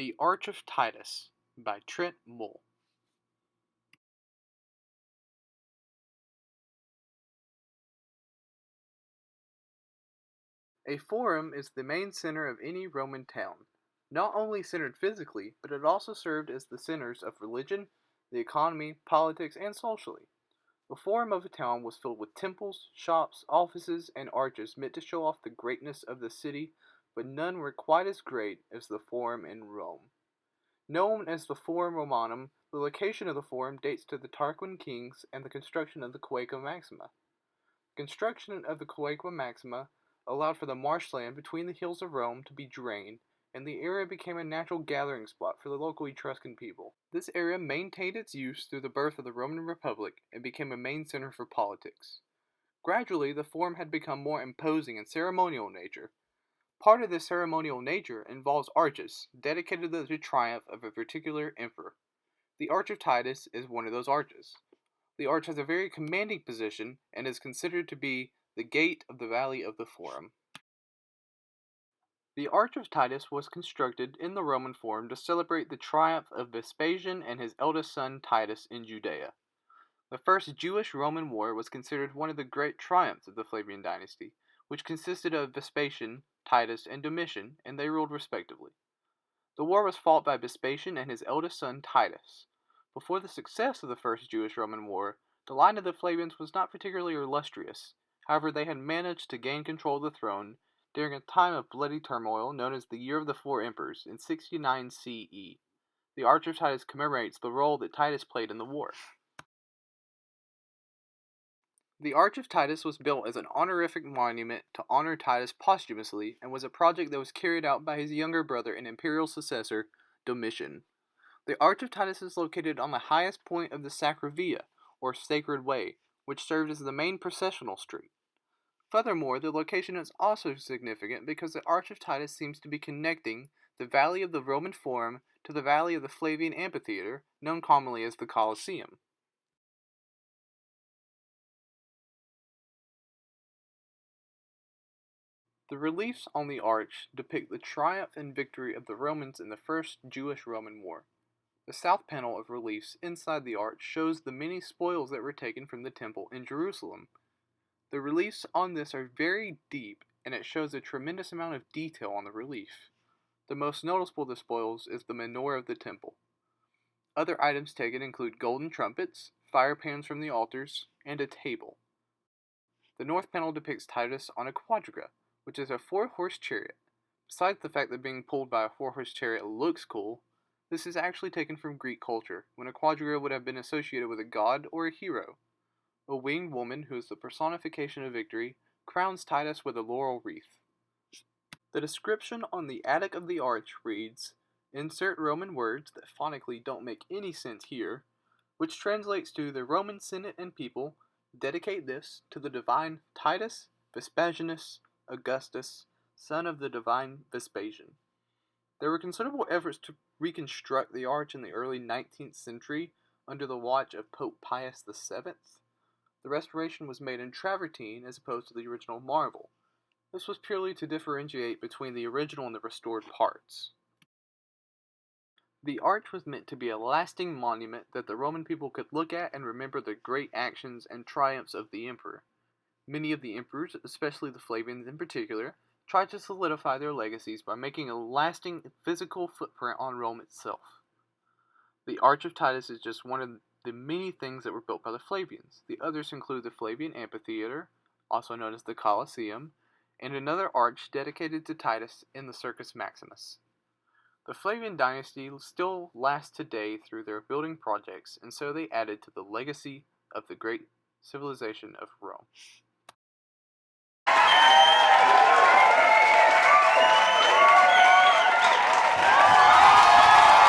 The Arch of Titus by Trent Mull. A forum is the main center of any Roman town, not only centered physically, but it also served as the centers of religion, the economy, politics, and socially. The forum of a town was filled with temples, shops, offices, and arches meant to show off the greatness of the city, but none were quite as great as the forum in Rome. Known as the Forum Romanum, the location of the forum dates to the Tarquin kings and the construction of the Quaequa Maxima. Construction of the Quaequa Maxima allowed for the marshland between the hills of Rome to be drained, and the area became a natural gathering spot for the local Etruscan people. This area maintained its use through the birth of the Roman Republic and became a main center for politics. Gradually, the forum had become more imposing and ceremonial in nature. Part of this ceremonial nature involves arches, dedicated to the triumph of a particular emperor. The Arch of Titus is one of those arches. The arch has a very commanding position and is considered to be the gate of the valley of the Forum. The Arch of Titus was constructed in the Roman Forum to celebrate the triumph of Vespasian and his eldest son Titus in Judea. The first Jewish-Roman war was considered one of the great triumphs of the Flavian dynasty, which consisted of Vespasian, Titus, and Domitian, and they ruled respectively. The war was fought by Vespasian and his eldest son Titus. Before the success of the First Jewish-Roman War, the line of the Flavians was not particularly illustrious. However, they had managed to gain control of the throne during a time of bloody turmoil known as the Year of the Four Emperors in 69 CE. The Arch of Titus commemorates the role that Titus played in the war. The Arch of Titus was built as an honorific monument to honor Titus posthumously and was a project that was carried out by his younger brother and imperial successor, Domitian. The Arch of Titus is located on the highest point of the Sacra Via, or Sacred Way, which served as the main processional street. Furthermore, the location is also significant because the Arch of Titus seems to be connecting the valley of the Roman Forum to the valley of the Flavian Amphitheater, known commonly as the Colosseum. The reliefs on the arch depict the triumph and victory of the Romans in the First Jewish-Roman War. The south panel of reliefs inside the arch shows the many spoils that were taken from the temple in Jerusalem. The reliefs on this are very deep, and it shows a tremendous amount of detail on the relief. The most noticeable of the spoils is the menorah of the temple. Other items taken include golden trumpets, fire pans from the altars, and a table. The north panel depicts Titus on a quadriga, which is a four-horse chariot. Besides the fact that being pulled by a four-horse chariot looks cool, this is actually taken from Greek culture, when a quadriga would have been associated with a god or a hero. A winged woman, who is the personification of victory, crowns Titus with a laurel wreath. The description on the attic of the arch reads, "Insert Roman words that phonically don't make any sense here," which translates to "The Roman Senate and people dedicate this to the divine Titus Vespasianus Augustus, son of the divine Vespasian." There were considerable efforts to reconstruct the arch in the early 19th century under the watch of Pope Pius VII. The restoration was made in travertine as opposed to the original marble. This was purely to differentiate between the original and the restored parts. The arch was meant to be a lasting monument that the Roman people could look at and remember the great actions and triumphs of the emperor. Many of the emperors, especially the Flavians in particular, tried to solidify their legacies by making a lasting physical footprint on Rome itself. The Arch of Titus is just one of the many things that were built by the Flavians. The others include the Flavian Amphitheater, also known as the Colosseum, and another arch dedicated to Titus in the Circus Maximus. The Flavian dynasty still lasts today through their building projects, and so they added to the legacy of the great civilization of Rome.